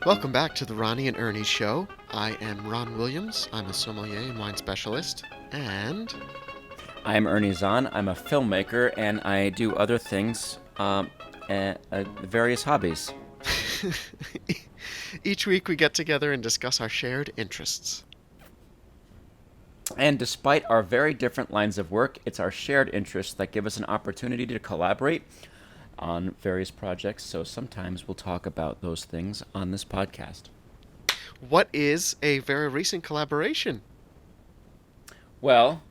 Welcome back to the Ronnie and Ernie show. I am Ron Williams. I'm a sommelier and wine specialist. And I'm Ernie Zahn. I'm a filmmaker, and I do other things, various hobbies. each week we get together and discuss our shared interests. And despite our very different lines of work, it's our shared interests that give us an opportunity to collaborate on various projects. So sometimes we'll talk about those things on this podcast. What is a very recent collaboration? Well,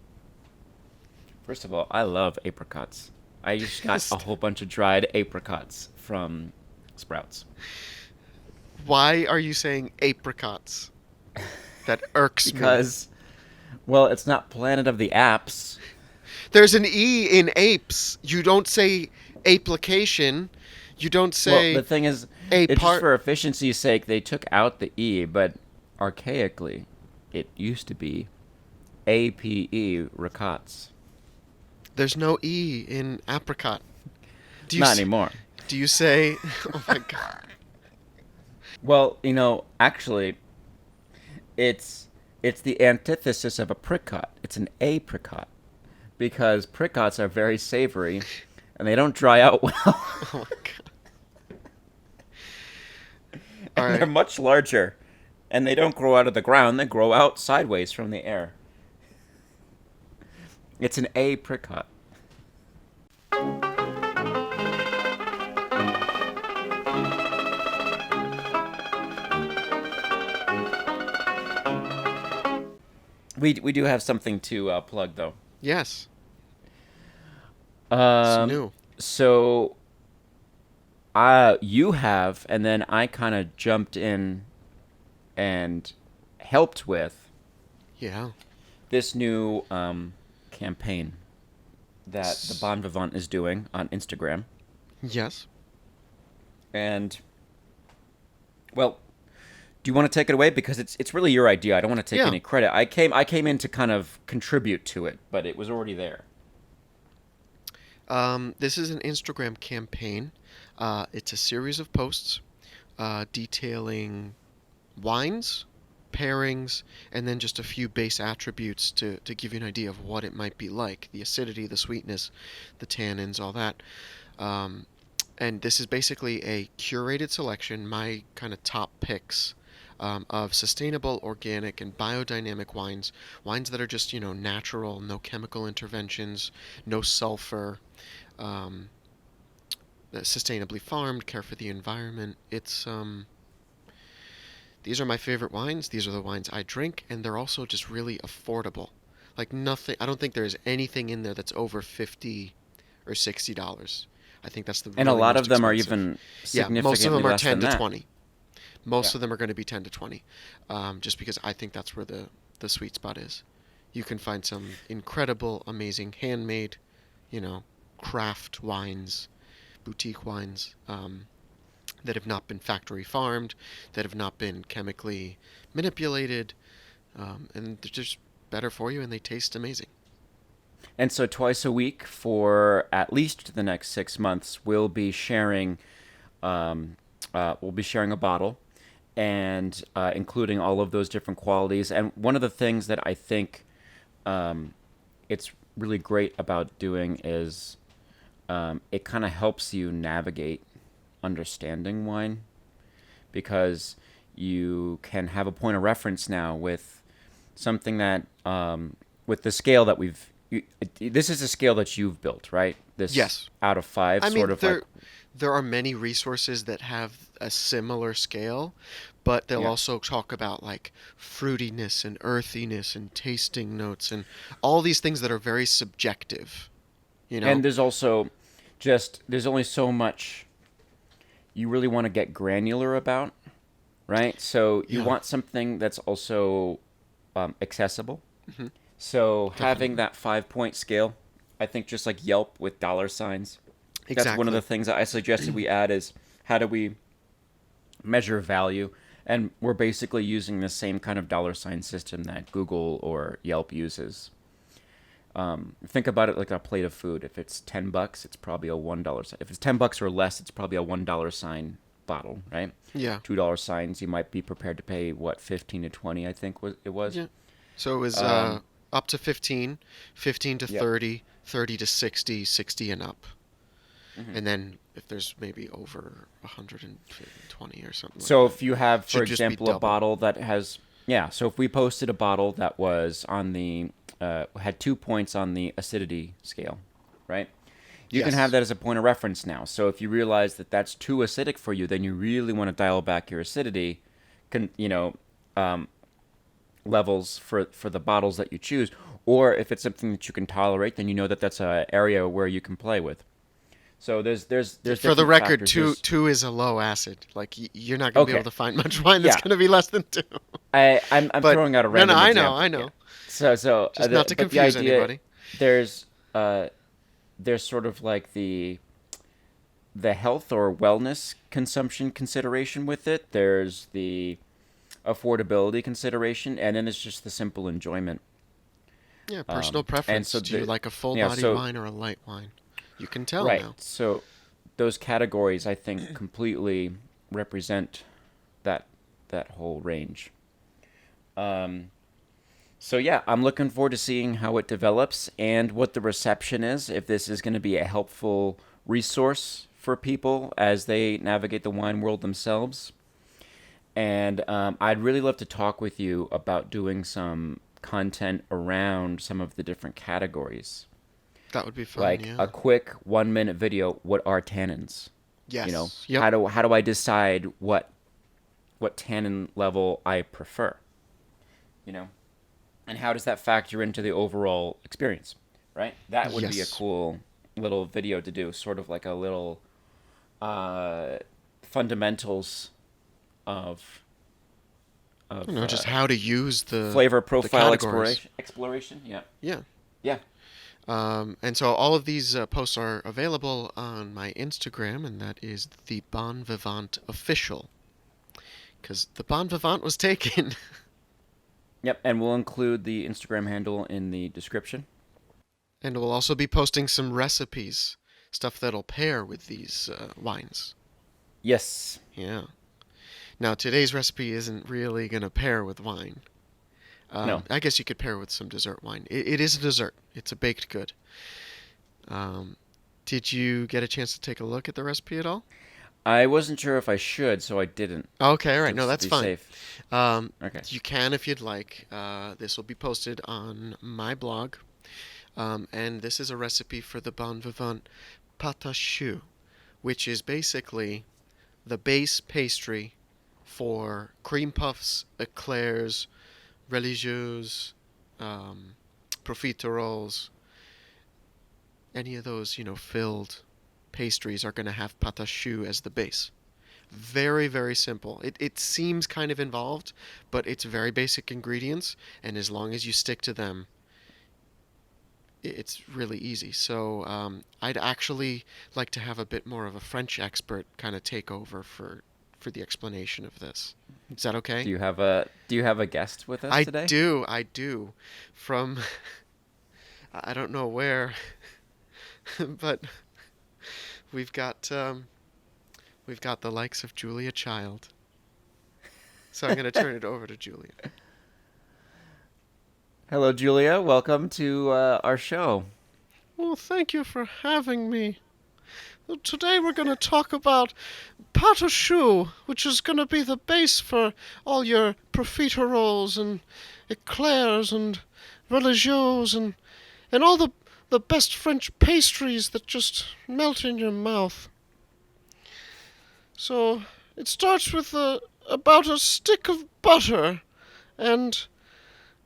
first of all, I love apricots. I just got a whole bunch of dried apricots from Sprouts. Why are you saying apricots? That irks me. Because, well, it's not Planet of the Apps. There's an E in apes. You don't say application. You don't Well, say the thing is, a it's just part. for efficiency's sake, they took out the E, but archaically, it used to be APE ricots. There's no E in apricot. Do you Not s- anymore. do you say? Oh my god. Well, actually, it's the antithesis of a pricot. It's an apricot because pricots are very savory and they don't dry out well. Oh my god. All And they're right. much larger and they don't grow out of the ground, they grow out sideways from the air. It's an apricot. We do have something to plug though. Yes. It's Um, new. so you have, and then I kind of jumped in and helped with Yeah. this new campaign that the S- Bon Vivant is doing on Instagram. Yes. And well, do you want to take it away because it's really your idea? I don't want to take Yeah. any credit. I came in to kind of contribute to it, but it was already there. This is an Instagram campaign. It's a series of posts detailing wines, pairings, and then just a few base attributes to give you an idea of what it might be like: the acidity, the sweetness, the tannins, all that. Um, and this is basically a curated selection, my kind of top picks of sustainable, organic, and biodynamic wines. Wines that are just, natural, no chemical interventions, no sulfur, um, sustainably farmed, care for the environment. These are my favorite wines. These are the wines I drink, and they're also just really affordable. Like nothing, I don't think there's anything in there that's over $50 or $60. I think that's the And a really lot most of them are expensive. even Yeah, most of significantly them are less 10 than to that. 20. Yeah. Most of them are going to be 10 to 20, just because I think that's where the sweet spot is. You can find some incredible, amazing handmade, you know, craft wines, boutique wines that have not been factory farmed, that have not been chemically manipulated, and they're just better for you and they taste amazing. And so twice a week for at least the next 6 months, we'll be sharing a bottle, and including all of those different qualities. And one of the things that I think it's really great about doing is it kind of helps you navigate understanding wine because you can have a point of reference now with something that with the scale that this is a scale that you've built, right? This Yes. out of five I sort mean, of like, there are many resources that have a similar scale, but they'll yeah. also talk about like fruitiness and earthiness and tasting notes and all these things that are very subjective, you And know? there's only so much you really want to get granular about, right? So you Yeah, want something that's also accessible. So having definitely. that 5 point scale, I think just like Yelp with dollar signs, that's one of the Exactly. things that I suggested we add is how do we measure value? And we're basically using the same kind of dollar sign system that Google or Yelp uses. Think about it like a plate of food. If it's $10, it's probably a $1. If it's $10 or less, it's probably a $1 sign bottle, right? Yeah. $2 signs, you might be prepared to pay what 15 to 20. I think it was. Yeah. So it was Um, up to 15, 15 to yep. 30, 30 to 60, 60 and up. Hmm. And then if there's maybe over 120 or something like So that, if you have, for should just be example, a double. bottle that has, yeah. So if we posted a bottle that was had 2 points on the acidity scale, right? You can have Yes. that as a point of reference now. So if you realize that that's too acidic for you, then you really want to dial back your acidity, can um, levels for the bottles that you choose. Or if it's something that you can tolerate, then you know that that's an area where you can play with. So there's For the different record, factors. two There's two is a low acid. Like you're not gonna be able okay, to find much wine that's yeah. gonna be less than 2. I'm But throwing out a no, no, random I know, example. I Yeah. know. Just not to But the confuse idea anybody. there's uh there's sort of like the health or wellness consumption consideration with it. There's the affordability consideration, and then it's just the simple enjoyment. Yeah, personal And preference. so Do you the like a yeah, full-bodied so wine or a light wine? You can tell right. now. So those categories I think completely represent that that whole range. Um, So yeah, I'm looking forward to seeing how it develops and what the reception is. If this is going to be a helpful resource for people as they navigate the wine world themselves. And I'd really love to talk with you about doing some content around some of the different categories, That would be fun, like a yeah. quick 1 minute video. What are tannins? Yes. Yep. How do I decide what tannin level I prefer? You know, and how does that factor into the overall experience, right? That would be a Yes. cool little video to do, sort of like a little uh, fundamentals of You of know, just how to use flavor the profile categories. exploration. Yeah, Yeah. yeah. And so all of these posts are available on my Instagram, and that is the Bon Vivant official, because the Bon Vivant was taken. Yep, and we'll include the Instagram handle in the description. And we'll also be posting some recipes, stuff that'll pair with these wines. Yes. Yeah. Now today's recipe isn't really gonna pair with wine. No. I guess you could pair with some dessert wine. It is a dessert. It's a baked good. Um, did you get a chance to take a look at the recipe at all? I wasn't sure if I should, so I didn't, Okay, all right. No, just to that's be fine. safe. Okay. You can if you'd like. This will be posted on my blog. And this is a recipe for the Bon Vivant pâte à choux, which is basically the base pastry for cream puffs, eclairs, religieuses, um, profiteroles, any of those, filled pastries are going to have pâte à choux as the base. Very, very simple. It seems kind of involved, but it's very basic ingredients, and as long as you stick to them, it's really easy. So I'd actually like to have a bit more of a French expert kind of take over for the explanation of this. Is that okay? Do you have a guest with us today? I do. From I don't know where, but we've got um, we've got the likes of Julia Child. So I'm going to turn it over to Julia. Hello, Julia. Welcome to our show. Well, thank you for having me. Today we're going to talk about pâte à choux, which is going to be the base for all your profiteroles and eclairs and religieuses and all the best French pastries that just melt in your mouth. So it starts with about a stick of butter, and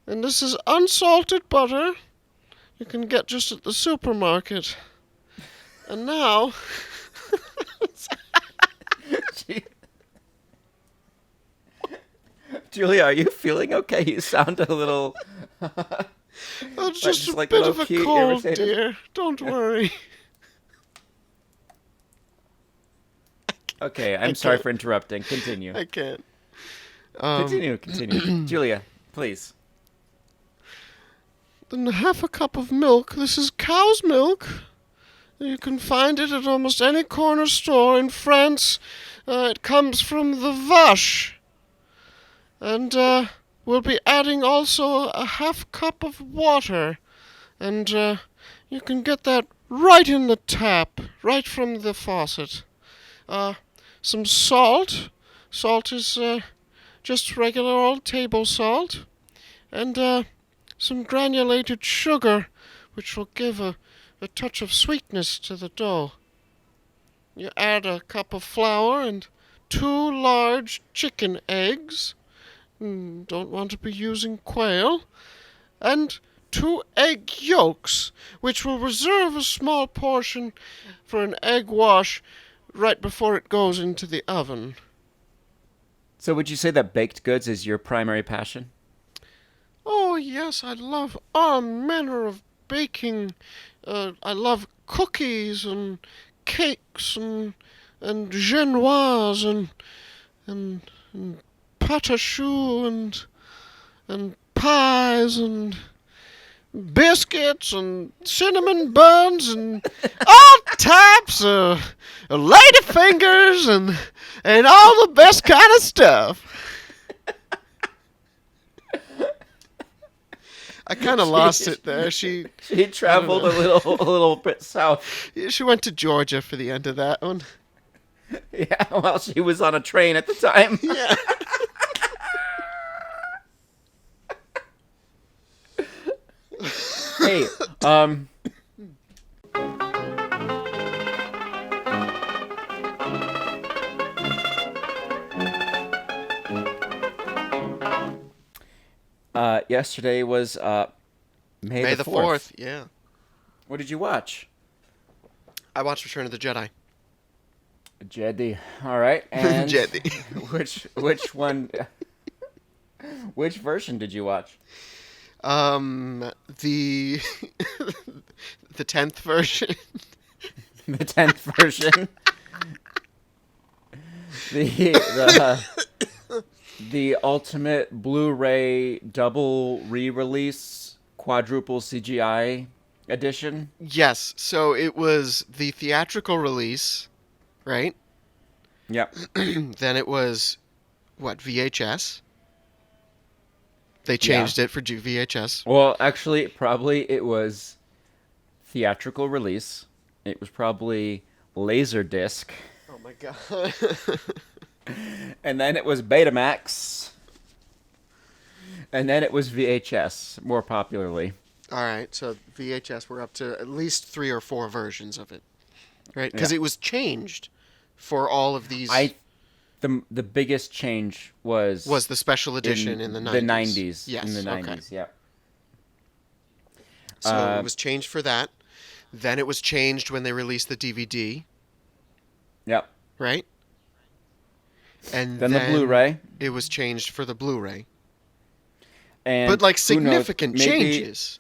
and this is unsalted butter you can get just at the supermarket. And now, Julia, are you feeling okay? You sound a little it's like just just a like bit low of a key cold, irritated. dear. Don't worry. Okay, I I'm sorry can't. for interrupting. Continue. I can't. Um, Continue. Julia, please. then half a cup of milk. This is cow's milk. You can find it at almost any corner store in France. It comes from the Vache. And we'll be adding also a half cup of water. And you can get that right in the tap, right from the faucet. Some salt. Salt is just regular old table salt. And some granulated sugar, which will give a touch of sweetness to the dough. You add a cup of flour and 2 large chicken eggs. Don't want to be using quail. And 2 egg yolks, which will reserve a small portion for an egg wash right before it goes into the oven. So would you say that baked goods is your primary passion? Oh, yes, I love all manner of baking. I love cookies and cakes and genoise and pâte à choux and pies and biscuits and cinnamon buns and all types of lady fingers and all the best kind of stuff. I kind of lost it there. She traveled a little bit south. she went to Georgia for the end of that one. Yeah, well, she was on a train at the time. Yeah. Hey, yesterday was May the 4th. Yeah. What did you watch? I watched Return of the Jedi. Jedi. All right. And Jedi. which one? Which version did you watch? The the 10th version. The 10th version. The the ultimate Blu-ray double re-release quadruple CGI edition. Yes, so it was the theatrical release, right? Yep. Then it was what, VHS? They changed it for VHS. Well, actually, probably it was theatrical release. It was probably Laserdisc. Oh my god. And then it was Betamax. And then it was VHS, more popularly. All right, so VHS, we're up to at least 3 or 4 versions of it, right? Because it was changed for all of these. The biggest change was the special edition in the 90s. The 90s. Yes, in the 90s, okay. yeah. So it was changed for that. Then it was changed when they released the DVD, Yep. right? And Then the Blu-ray. It was changed for the Blu-ray. And But like who knows, significant changes.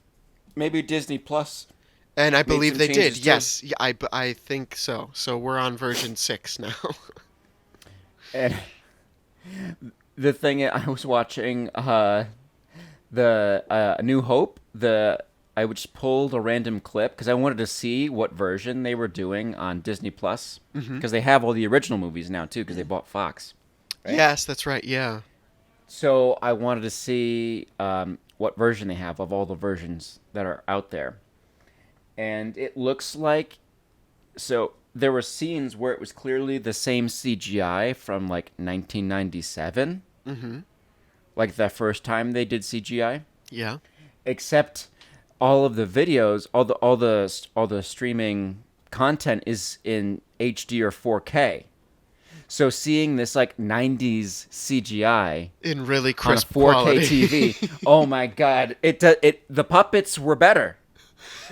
Maybe Disney Plus. And I made believe some they did. changes too. Yes, yeah, I think so. So we're on version 6 now. And the thing I was watching, the New Hope. I just pulled a random clip because I wanted to see what version they were doing on Disney Plus because they have all the original movies now too because they bought Fox. Right? Yes, that's right. Yeah. So I wanted to see what version they have of all the versions that are out there, and it looks like so. There were scenes where it was clearly the same CGI from like 1997, like the first time they did CGI. Yeah. Except all of the videos, all the streaming content is in HD or 4K. So seeing this like 90s CGI In really crisp on a 4K quality. TV, oh my god! The puppets were better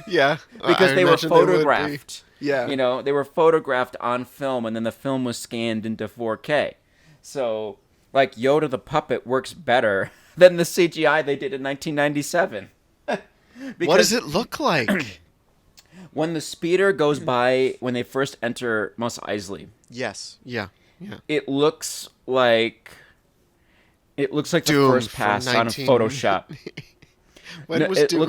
Yeah. because I they were imagine would be. photographed. Yeah. You know, they were photographed on film, and then the film was scanned into 4K. So, like, Yoda the puppet works better than the CGI they did in 1997. What does it look like? When the speeder goes by, when they first enter Mos Eisley, Yes. Yeah. Yeah. it looks like the Doom first from pass on a 19 Photoshop. When No, was due?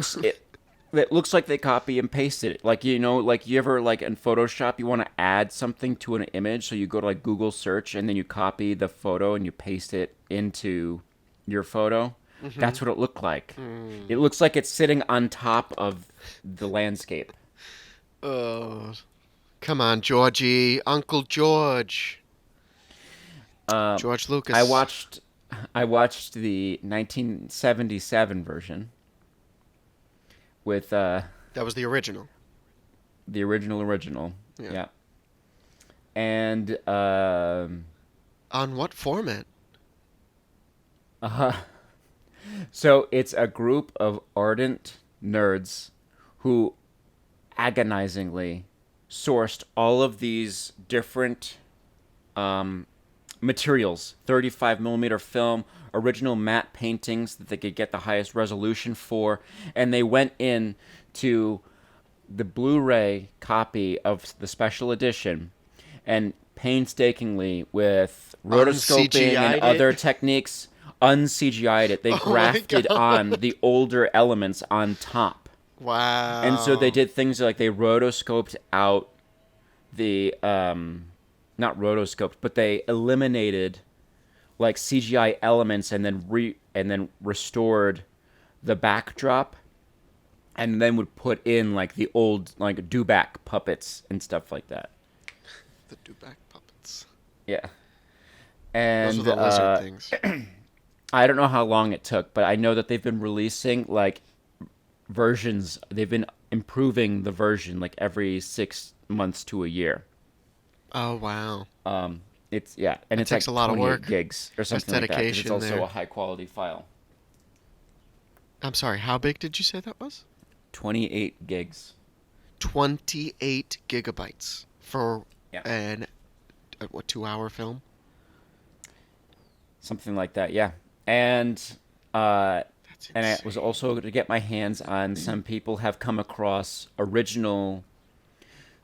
it looks like they copy and pasted it. Like like you ever like in Photoshop, you want to add something to an image, so you go to like Google search and then you copy the photo and you paste it into your photo. Mm-hmm. That's what it looked like. It Mm. looks like it's sitting on top of the landscape. Oh, come on, Georgie, Uncle George, Um, George I Lucas. watched I watched the 1977 version with That was the original. the original. Yeah. Yeah. And On what format? uh, so it's a group of ardent nerds who agonizingly sourced all of these different um, materials, 35 millimeter film, original matte paintings that they could get the highest resolution for, and they went in to the Blu-ray copy of the special edition and painstakingly with rotoscoping and Un-CGI'd other it? techniques un-CGI'd it. They Oh my grafted on god. the older elements on top. And so they Wow. did things like they rotoscoped out the not rotoscoped, but they eliminated like CGI elements and then restored the backdrop and then would put in like the old like Dubak puppets and stuff like that. The Dubak puppets. Yeah. Those were And the lizard things. I don't know how long it took, but I know that they've been releasing like versions. They've been improving the version like every 6 months to a year. Oh wow. It's yeah, and That it's takes a like lot of 28 work. gigs or That's something like that because it's dedication also a there. high quality file. I'm sorry, how big did you say that was? 28 gigs. 28 gigabytes for Yeah. an what 2 hour film? Something like that, yeah. And uh That's and I was insane. also to get my hands on some people have come across original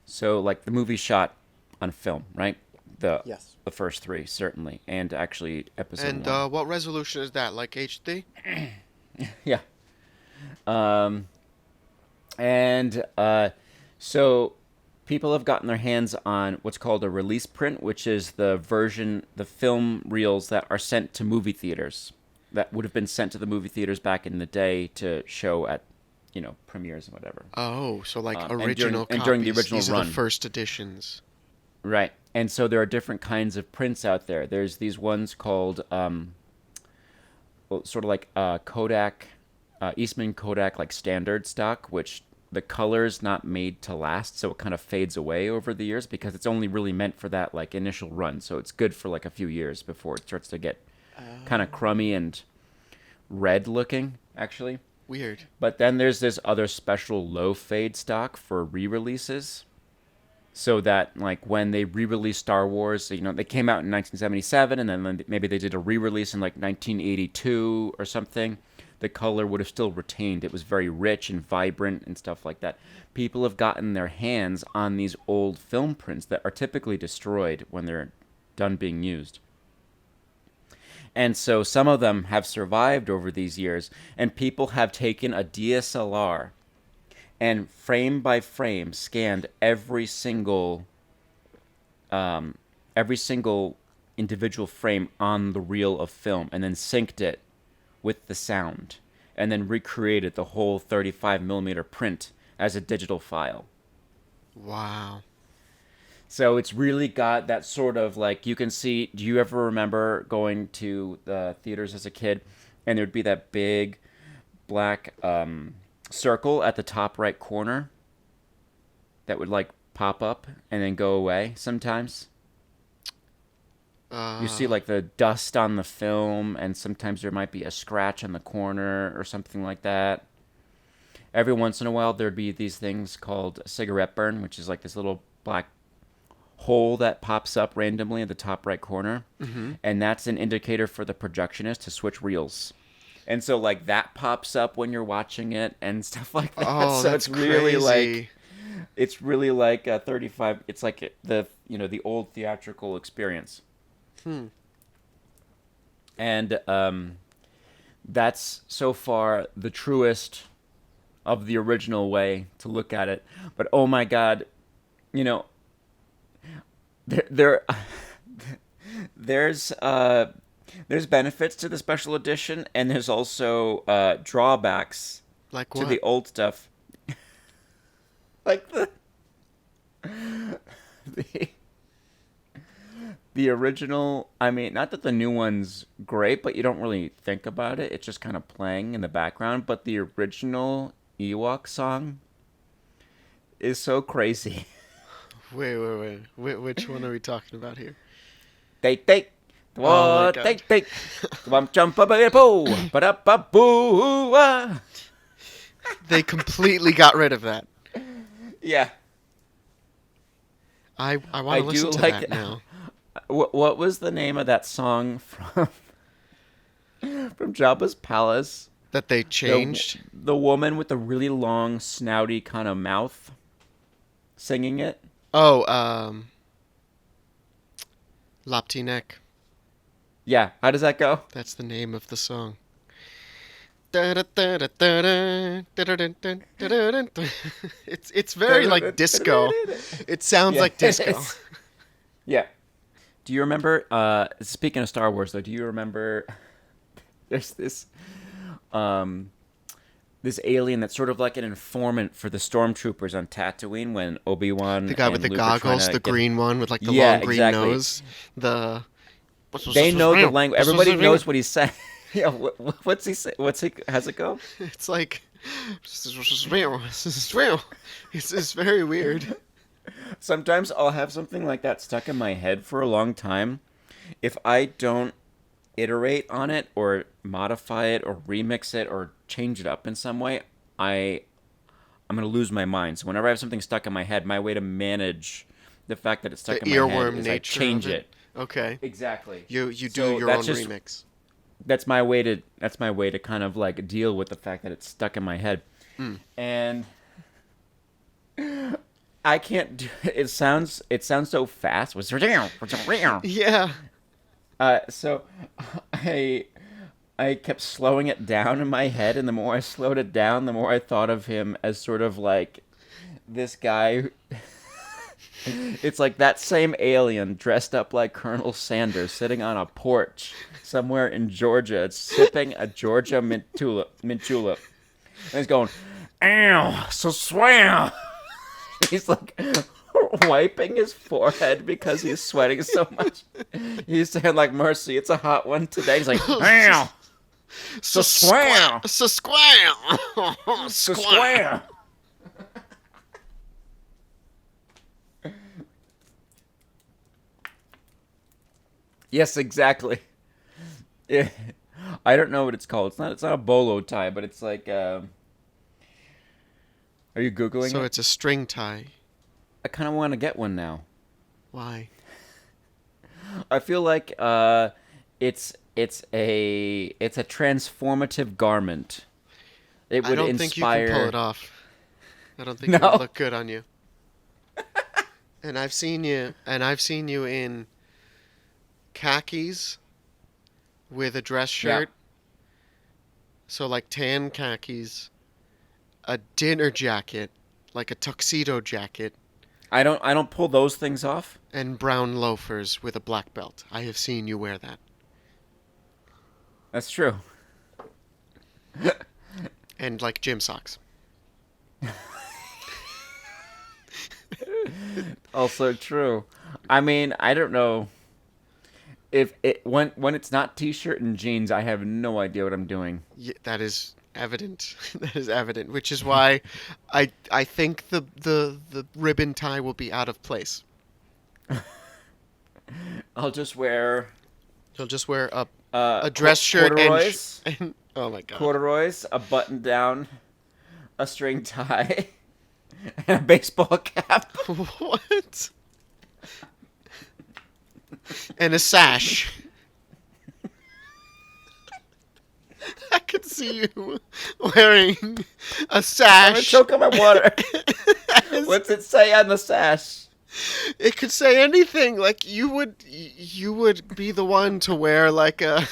so like the movie shot on film, right? The Yes. the first three certainly and actually episode And 1. what resolution is that? Like HD? Yeah. Um and so people have gotten their hands on what's called a release print, which is the film reels that are sent to movie theaters that would have been sent to the movie theaters back in the day to show at, premieres and whatever. Oh, so like And during original the copies. original These are the run, first editions. right? And so there are different kinds of prints out there. There's these ones called well, sort of like Kodak, Eastman Kodak, like standard stock, which the color's not made to last, so it kind of fades away over the years because it's only really meant for that like initial run. So it's good for like a few years before it starts to get kind of Oh, crummy and red looking, actually. weird. But then there's this other special low fade stock for re-releases. So that like when they re-released Star Wars, they came out in 1977, and then maybe they did a re-release in like 1982 or something. The color would have still retained. It was very rich and vibrant and stuff like that. People have gotten their hands on these old film prints that are typically destroyed when they're done being used. And so some of them have survived over these years, and people have taken a DSLR and frame by frame scanned every single individual frame on the reel of film and then synced it with the sound and then recreated the whole 35 millimeter print as a digital file. Wow. So it's really got that sort of like you can see. Do you ever remember going to the theaters as a kid and there'd be that big black circle at the top right corner that would like pop up and then go away sometimes? You see Uh, like the dust on the film, and sometimes there might be a scratch on the corner or something like that. Every once in a while, there'd be these things called a cigarette burn, which is like this little black hole that pops up randomly at the top right corner, mm-hmm. and that's an indicator for the projectionist to switch reels. And so like that pops up when you're watching it and stuff like that. Oh, So that's crazy. it's really like a 35. It's like the old theatrical experience. Hmm. And that's so far the truest of the original way to look at it. But oh my God, you know, there there's there's benefits to the special edition, and there's also drawbacks Like to what? the old stuff. Like the the original. I mean, not that the new one's great, but you don't really think about it. It's just kind of playing in the background. But the original Ewok song is so crazy. Wait. Which one are we talking about here? They take Oh my what they god. take. Jump up a boo, but up a boo. They completely got rid of that. Yeah, I want I to do listen to like. that now. What was the name of that song from Jabba's palace? That they The changed. the woman with the really long snouty kind of mouth singing it. Oh, Laptinek. Yeah, how does that go? That's the name of the song. It's very like disco. It sounds Yeah, like it disco. is. Yeah. Do you remember? Speaking of Star Wars, though, do you remember? There's um, this alien that's sort of like an informant for the stormtroopers on Tatooine when Obi The Wan guy with and the Luke are trying goggles, to the get. green one with like the Yeah, long green exactly. nose. The They know the language. Everybody knows what he's saying. Yeah, what's he say? What's he? How's it go? it's like it's very weird. Sometimes I'll have something like that stuck in my head for a long time. If I don't iterate on it or modify it or remix it or change it up in some way, I I'm gonna lose my mind. So whenever I have something stuck in my head, my way to manage the fact that it's The stuck in my head earworm is I nature of change it. it. Okay. Exactly. You do So your own remix. that's my way to kind of like deal with the fact that it's stuck in my head. Mm. And I can't do it sounds so fast. Yeah. So I I kept slowing it down in my head, and the more I slowed it down, the more I thought of him as sort of like this guy. It's like that same alien dressed up like Colonel Sanders sitting on a porch somewhere in Georgia, sipping a Georgia mint julep. And he's going, ow, so swam. He's like wiping his forehead because he's sweating so much. He's saying like, mercy, it's a hot one today. He's like, ow, so swam, So squam. so Squam. swam. Yes, exactly. Yeah. I don't know what it's called. It's not a bolo tie, but it's like are you googling So it? it's a string tie. I kind of want to get one now. Why? I feel like it's a transformative garment. It I would don't think you can pull it inspire. off. I don't think it would No. look good on you. And I've seen you in khakis with a dress Yeah. shirt. So like tan khakis, a dinner jacket, like a tuxedo jacket, I don't pull those things off. and brown loafers with a black belt. I have seen you wear that. That's true. And like gym socks. Also true. I mean, I don't know if it when it's not t-shirt and jeans, I have no idea what I'm doing. That is evident. That is evident, which is why I think the ribbon tie will be out of place. I'll just wear You'll just wear a dress shirt corduroys, and oh my god. corduroys, a button down, a string tie, and a baseball cap. What? And a sash. I could see you wearing a I'm gonna sash. choke on my water. As- What's it say on the sash? It could say anything. Like you would be the one to wear like a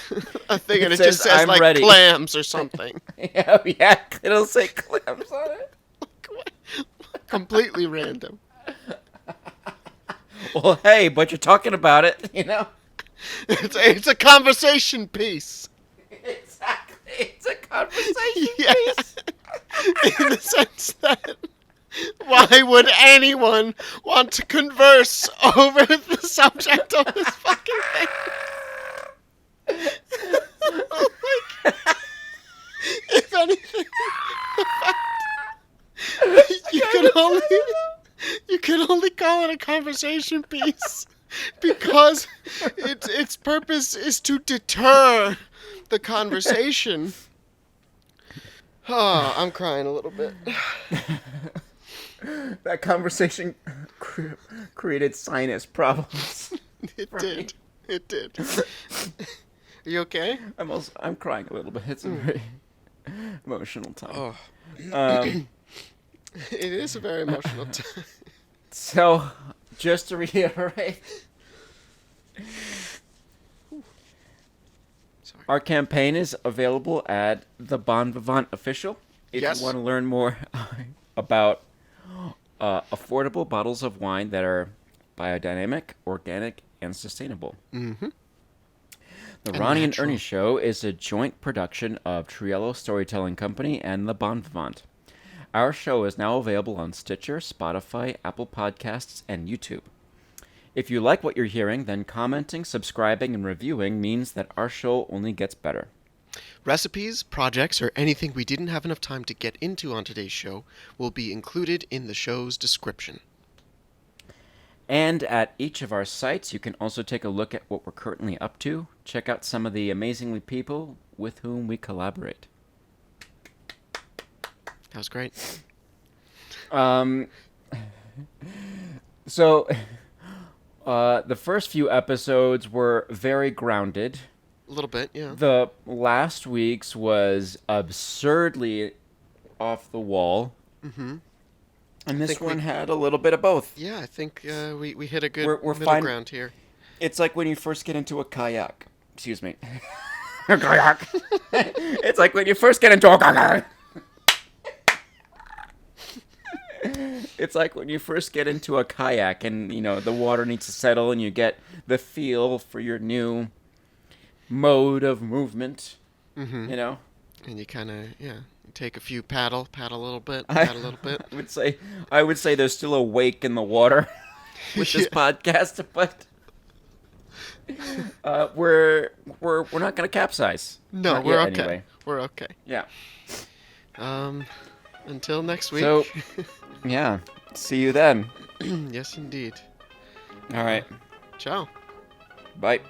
a thing, and It it just says, says "I'm like ready." clams or something. Yeah, yeah, it'll say clams on it. Completely random. Well, hey, but you're talking about it, you know? It's a conversation piece. Exactly. It's a conversation Yeah, piece. in the sense that why would anyone want to converse over the subject of this fucking thing? Like, if anything, you can only you can only call it a conversation piece because its purpose is to deter the conversation. Oh, I'm crying a little bit. That conversation created sinus problems. It for me. did. It did. Are you okay? I'm crying a little bit. It's a very emotional time. Oh, Um, it is a very emotional time. so, just to reiterate, Sorry. our campaign is available at the Bon Vivant Official. If Yes. you want to learn more about affordable bottles of wine that are biodynamic, organic, and sustainable. Mm-hmm. The And Ronnie and natural. Ernie Show is a joint production of Triello Storytelling Company and the Bon Vivant. Our show is now available on Stitcher, Spotify, Apple Podcasts, and YouTube. If you like what you're hearing, then commenting, subscribing, and reviewing means that our show only gets better. Recipes, projects, or anything we didn't have enough time to get into on today's show will be included in the show's description. And at each of our sites, you can also take a look at what we're currently up to. Check out some of the amazingly people with whom we collaborate. That was great. Um, so, the first few episodes were very grounded. A little bit, yeah. The last week's was absurdly off the wall. Mm-hmm. And this think we- one had a little bit of both. Yeah, I think we hit a good We're middle fine. ground here. It's like when you first get into a kayak. Excuse me. A kayak. It's like when you first get into a kayak. It's like when you first get into a kayak and, you know, the water needs to settle and you get the feel for your new mode of movement, Mm-hmm. you know? And you kind of, yeah, you take a few paddle a little bit, I, paddle a little bit. I would say there's still a wake in the water with this Yeah. podcast, but we're not gonna capsize. No, Not we're yet, okay. Anyway. We're okay. Yeah. Until next week. So, yeah. See you then. Yes, indeed. All right. Ciao. Bye.